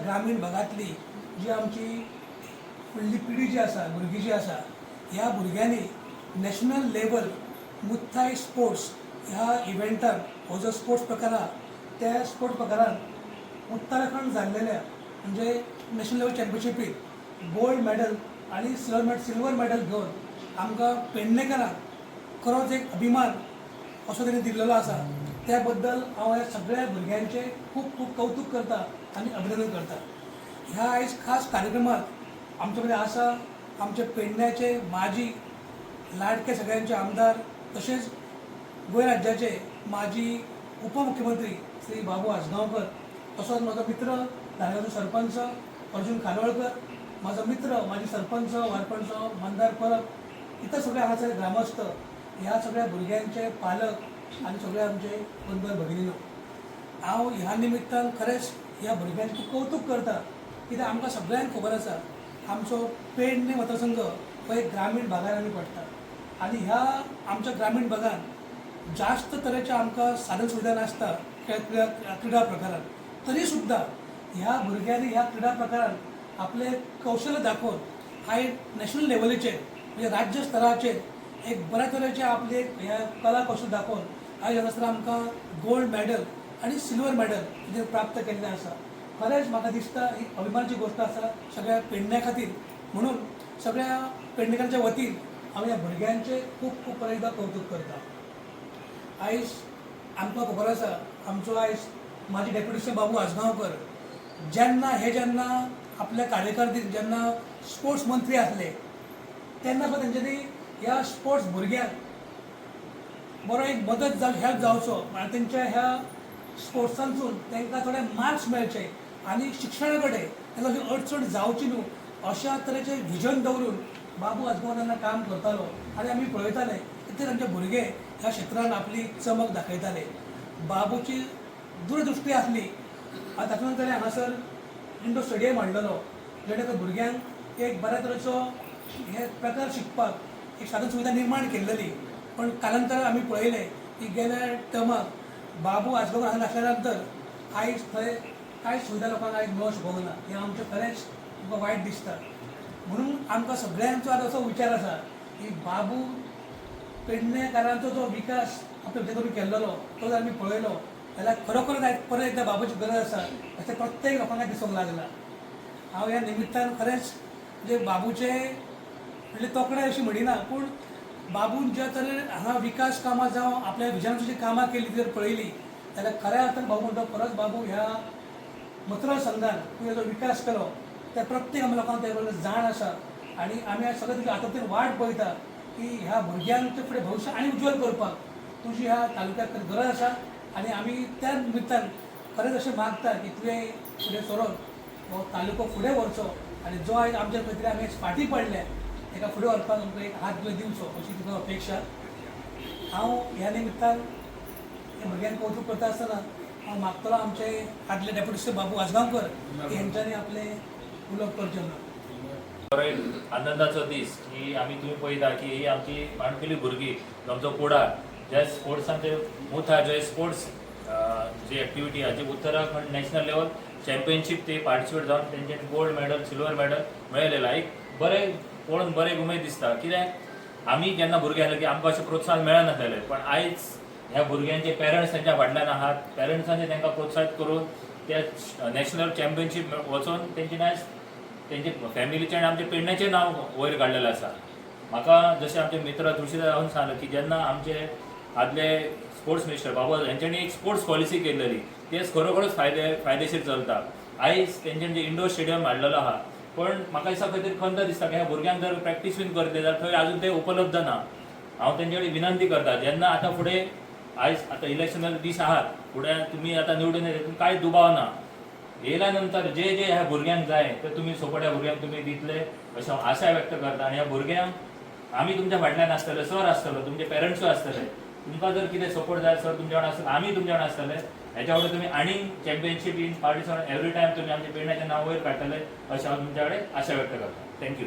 ग्रामीण भागातली जी आमची फुडली पिढी जी आसा भुरगीं जी आसा ह्या भुरग्यांनी नॅशनल लेवल मुथाय स्पोर्ट्स ह्या इव्हेंटान हो जो स्पोर्ट्स प्रकार आहा त्या स्पोर्ट्स प्रकारान उत्तराखंड जाल्लेल्या म्हणजे नॅशनल लेवल चॅम्पियनशिपीक गोल्ड मेडल आणि सिल्वर मेडल घेवन आमकां पेडणेकरांक खरोच एक अभिमान असो तरेन दिल्लेलो आसा। त्या बद्दल हांव ह्या सगळ्या भुरग्यांचें खूब खूब कौतुक करता आनी अभिनंदन करता। ह्या आयज खास कार्यक्रमात आमचे कडेन आसा आमचे पेडण्याचे माजी लाडके सगळ्यांचे आमदार तशेंच गोंय राज्याचे माजी उपमुख्यमंत्री श्री बाबू आजगांवकर, तसोच म्हजो मित्र धारगांवचो सरपंच अर्जुन खानवळकर, माझा मित्र माजी सरपंच वारपंच मंदार परब, इतर सगळे हांगासर ग्रामस्थ, ह्या सगळ्या भुरग्यांचे पालक आनी सगळे आमचे बंधू भगिनीनो, हांव ह्या निमित्तान खरेंच ह्या भुरग्यांचें खूब कौतुक करता कित्याक आमकां सगळ्यांक खबर आसा आमचो पेडणे मतदारसंघ हो एक ग्रामीण भागान आमी पडटा आनी ह्या आमच्या ग्रामीण भागान जास्त तरेच्या आमकां साधन सुविधा नासता क्रीडा प्रकारान, तरी सुद्दां ह्या भुरग्यांनी ह्या क्रीडा प्रकारान आपले कौशल्य दाखोवन आयज नॅशनल लेवलीचेर म्हणजे राज्य स्तराचेर एक बऱ्या तरेचे आपले ह्या कला कौशल्य दाखोवन आयज हांगासर आमकां गोल्ड मेडल आनी सिल्वर मेडल कितें प्राप्त केल्लें आसा। खरेंच म्हाका दिसता ही अभिमानाची गोष्ट आसा सगळ्या पेडण्यां खातीर, म्हणून सगळ्या पेडणेकारांच्या वतीन हांव ह्या भुरग्यांचें खूब खूब परत एकदां कौतुक करता। आयज आमकां खबर आसा आमचो आयज माजी डेप्युटी सी बाबू आजगांवकर जेन्ना आपल्या कार्यकारिणींत जेन्ना स्पोर्ट्स मंत्री आसले तेन्ना सुद्दां तेंच्यांनी ह्या स्पोर्ट्स भुरग्यांक बरो एक मदत हेल्प जावचो आनी तेंच्या ह्या स्पोर्ट्सांतसून तांकां थोडे मार्क्स मेळचे आनी शिक्षणा कडेन तांकां अशी अडचण जावची न्हू अशा तरेचें विजन दवरून बाबू आजगांव तेन्ना काम करतालो आनी आमी पळयताले कितें आमचे भुरगे ह्या क्षेत्रांत आपली चमक दाखयताले। बाबूची दूरदृश्टी आसली आनी तातूंत ताणें हांगासर इंडोर स्टेडियम हाडलेलो जेणे करून भुरग्यांक एक बऱ्या तरेचो हे प्रकार शिकपाक एक साधन सुविधा निर्माण केल्ली, पण कालांतरान आमी पळयलें की गेल्या टर्माक बाबू आजगांव हांगा नासल्या नंतर आयज थंय कांय सुविधा लोकांक आयज मेळोंक शकूंक ना, हें आमचें खरेंच तुमकां वायट दिसता। म्हणून आमकां सगळ्यांचो आतां असो विचार आसा की बाबू पेडणेकारांचो जो विकास आपल्या भितर करून केल्लो तो जर आमी पळयलो जाल्यार खरोखर आयज परत एकदां बाबूची गरज आसा अशें प्रत्येक लोकांक दिसूंक लागला। हांव ह्या निमित्तान खरेंच म्हणजे बाबूचे म्हणजे तोखणाय अशी म्हणिना, पूण बाबून ज्या तरेन हांगा विकास कामां जावं आपल्या विजनाची जी कामां केली जर पळयली जाल्यार खऱ्या अर्थान बाबू म्हणटा परत बाबू ह्या मतदारसंघान तुवें जो विकास केलो त्या प्रत्येक आमच्या लोकांक ते जाण आसा आनी आमी आज सगळे तुज्या हातूंतल्यान वाट पळयता की ह्या भुरग्यांचे फुडें भविश्य आनी उज्वल करपाक तुजी ह्या तालुक्याक गरज आसा आनी आमी त्या निमित्तान खरेंच अशें मागता की तुवें फुडें सरोन हो तालुको फुडें व्हरचो आनी जो आयज आमच्या खंय तरी आमी फाटीं पडल्या ताका फुडें व्हरपाक आमकां एक हात दिवचो अशी तुका अपेक्षा। हांव ह्या निमित्तान ह्या भुरग्यांक कौतुक करता आसतना हांव मागतलो आमचे आदले डेप्युटी सी बाबू आजगांवकर की हेंच्यांनी आपले उलोवप करचें म्हणून। आनंदाचो दीस की आमी तुम्ही पळयता की ही आमची माणकुली भुरगीं आमचो फुडार जे स्पोर्ट्सांचे मुथा जे स्पोर्ट्स जी एक्टिविटी आहा जी उत्तराखंड नॅशनल लेवल चॅम्पियनशीप ते पार्टिसिपेट जावन तेंच्यांनी गोल्ड मेडल सिल्वर मेडल मेळयलेलो एक बरें पळोवन बरें उमेद दिसता। कित्याक आमी जेन्ना भुरगे आसले की आमकां अशें प्रोत्साहन मेळनासलें, पण आयज ह्या भुरग्यांचे पेरंट्स तांच्या फाटल्यान आहात, पेरंट्सांनी तांकां प्रोत्साहीत करून त्या नॅशनल चॅम्पियनशीप वचून तेंच्यानी आयज तेंचे फॅमिलीचें आनी आमच्या पेडण्याचें नांव वयर काडलेलें आसा। म्हाका जशें आमचे मित्र तुळशीदास रावन सांगलें की जेन्ना आमचे आदले स्पोर्ट्स मिनिस्टर बाबा हेंच्यांनी एक स्पोर्ट्स पॉलिसी केल्लेली तेच खरोखरच फायदेशीर चलता। आयज तेंच्यांनी जे इंडोर स्टेडियम हाडलेलो आहा, पण म्हाका दिसता खंय तरी खंत दिसता की ह्या भुरग्यांक जर प्रॅक्टीस बीन करतले जाल्यार थंय आजून ते उपलब्ध ना। हांव तेंचे कडेन विनंती करता जेन्ना आतां फुडें आयज आतां इलेक्शनाचे दीस आहात, फुडें तुमी आतां निवडून येतले कांय दुबाव ना, येयल्या नंतर जे ह्या भुरग्यांक जाय ते तुमी सपोर्ट ह्या भुरग्यांक तुमी दितले अशें हांव आशा व्यक्त करता। आनी ह्या भुरग्यांक आमी तुमच्या फाटल्यान आसतले, सर आसतलो, तुमचे पेरंट्सूय आसतले, तुमकां जर कितें सपोर्ट जाय सर तुमच्या वांगडा आसतले, आमी तुमच्या वांगडा आसतले, हेच्या वांगडा तुमी आनीक championship in participate every time तुमी आमच्या पेडण्याचें नांव वयर काडटले अशें हांव तुमच्या कडेन आशा व्यक्त करता। थँक्यू।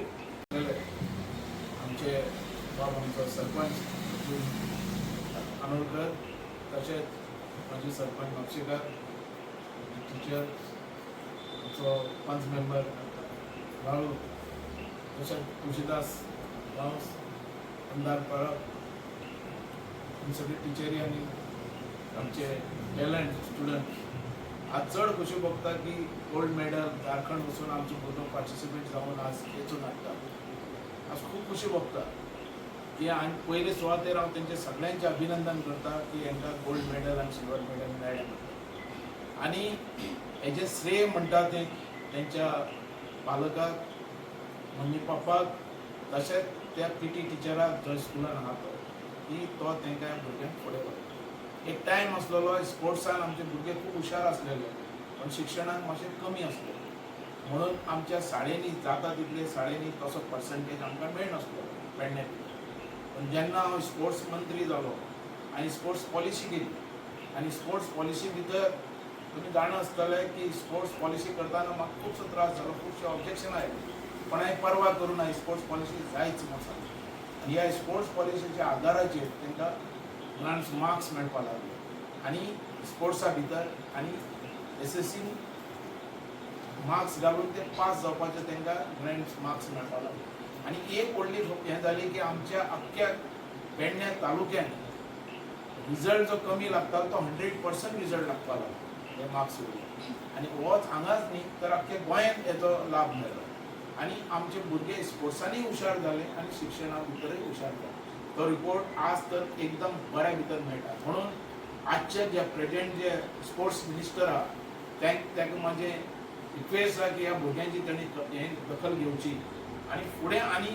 आमचे आमचो सरपंच कानोळकर तशेंच माजी सरपंच म्हापशेकार टिचर आमचो पंच मेंबर राहुल तशेंच तुळशीदास गांवस आमदार परब आमी सगळे टिचरी आनी आमचे टॅलंट स्टुडंट आज चड खुशी भोगता की गोल्ड मेडल झारखंड वचून आमचो भुरगो पार्टिसिपेट जावन आज वेचून हाडटा आज खूब खुशी भोगता की हांवें पयले सुवातेर हांव तेंचे सगळ्यांचे अभिनंदन करता की हांकां गोल्ड मेडल आनी सिल्वर मेडल मेळ्ळें म्हणटा आनी हेजें श्रेय म्हणटा तें तेंच्या पालकाक मम्मी पप्पाक तशेंच त्या पीटी टिचराक जो स्कुलान आहा तो की तो तेंकां भुरग्यांक फुडें व्हरता एक टायम आसलेलो स्पोर्ट्सान आमचे भुरगे खूब हुशार आसलेले पण शिक्षणाक मातशें कमी आसलें म्हणून आमच्या शाळेंनी जाता तितले शाळेंनी तसो पर्संटेज आमकां मेळनासलो पेडणे पण जेन्ना हांव स्पोर्ट्स मंत्री जालो आनी स्पोर्ट्स पॉलिसी केली आनी स्पोर्ट्स पॉलिसी भितर तुमी जाणा आसतले की स्पोर्ट्स पॉलिसी करताना म्हाका खुबसो त्रास जालो खुबशे ऑब्जेक्शन आयले पण हांवें परवा करून हांवें स्पोर्ट्स पॉलिसी जायच म्हणून सांगली आनी ह्या स्पोर्ट्स पॉलिसीच्या आदाराचेर तांकां ग्रांट्स मार्क्स मेळपाक लागले आनी स्पोर्ट्सा भितर आनी एसएससीन मार्क्स घालून ते पास जावपाचे तांकां ग्रांट्स मार्क्स मेळपाक लागले आनी एक व्हडली हें जाली की आमच्या अख्ख्या पेडण्या तालुक्यान रिजल्ट जो कमी लागता तो 100% रिजल्ट लागपाक लागलो हे मार्क्स आनी होच हांगाच न्ही तर अख्ख्या गोंयांत हेचो लाभ मेळ्ळो आनी आमचे भुरगे स्पोर्ट्सांनी हुशार जाले आनी शिक्षणा भितरय हुशार जाले तो रिपोर्ट आज तर एकदम बऱ्या भितर मेळटा म्हणून आजचे जे प्रेजेंट जे स्पोर्ट्स मिनिस्टर आहा ताका म्हाजें रिक्वेस्ट आसा की ह्या भुरग्यांची तांणी हें दखल घेवची आनी फुडें आनी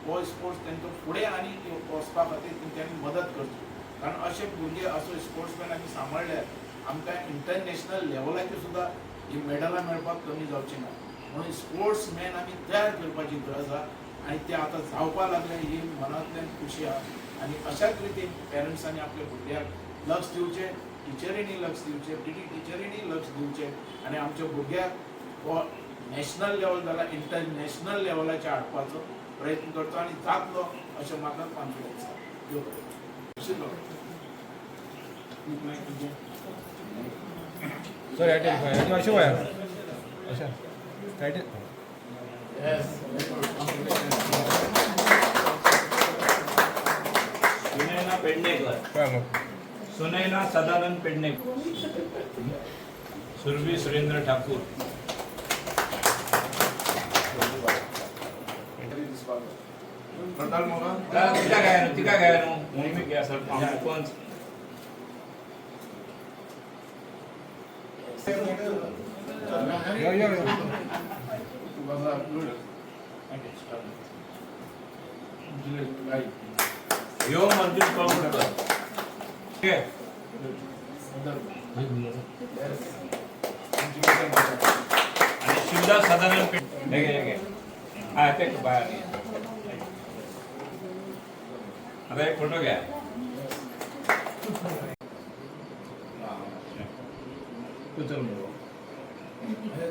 हो स्पोर्ट्स तांचो फुडें आनी वचपा खातीर तेंच्यांनी मदत करची कारण अशे भुरगे असो स्पोर्ट्समॅन आमी सांबाळल्यार आमकां इंटरनॅशनल लेवलाचेर सुद्दां ही मेडलां मेळपाक कमी जावची ना म्हणून स्पोर्ट्समॅन आमी तयार करपाची गरज आहा आनी ते आतां जावपाक लागले ही मनांतल्यान खुशी आहा आनी अशाच रितीन पेरंट्सांनी आपल्या भुरग्याक लक्ष दिवचें टिचरींनी लक्ष दिवचें पीटी टिचरींनी लक्ष दिवचें आनी आमच्या भुरग्याक हो नॅशनल लेवल जाल्यार इंटरनॅशनल लेवलाचेर हाडपाचो प्रयत्न करचो आनी जातलो अशें म्हाका कॉन्फिडन्स आसा देव बरें सर टायटल अशें वया अशें टायटल सुनैना पेडणेकर सुनैना सदानंद पेडणेकर सुरभी सुरेंद्र ठाकूर तिका काय मोहिमे घ्या सर सरपंच यो मंजूर कळवणकर आणि शिवदास सदानंद पेडणेकर हा ते बाहेर आता एक फोटो घ्या हे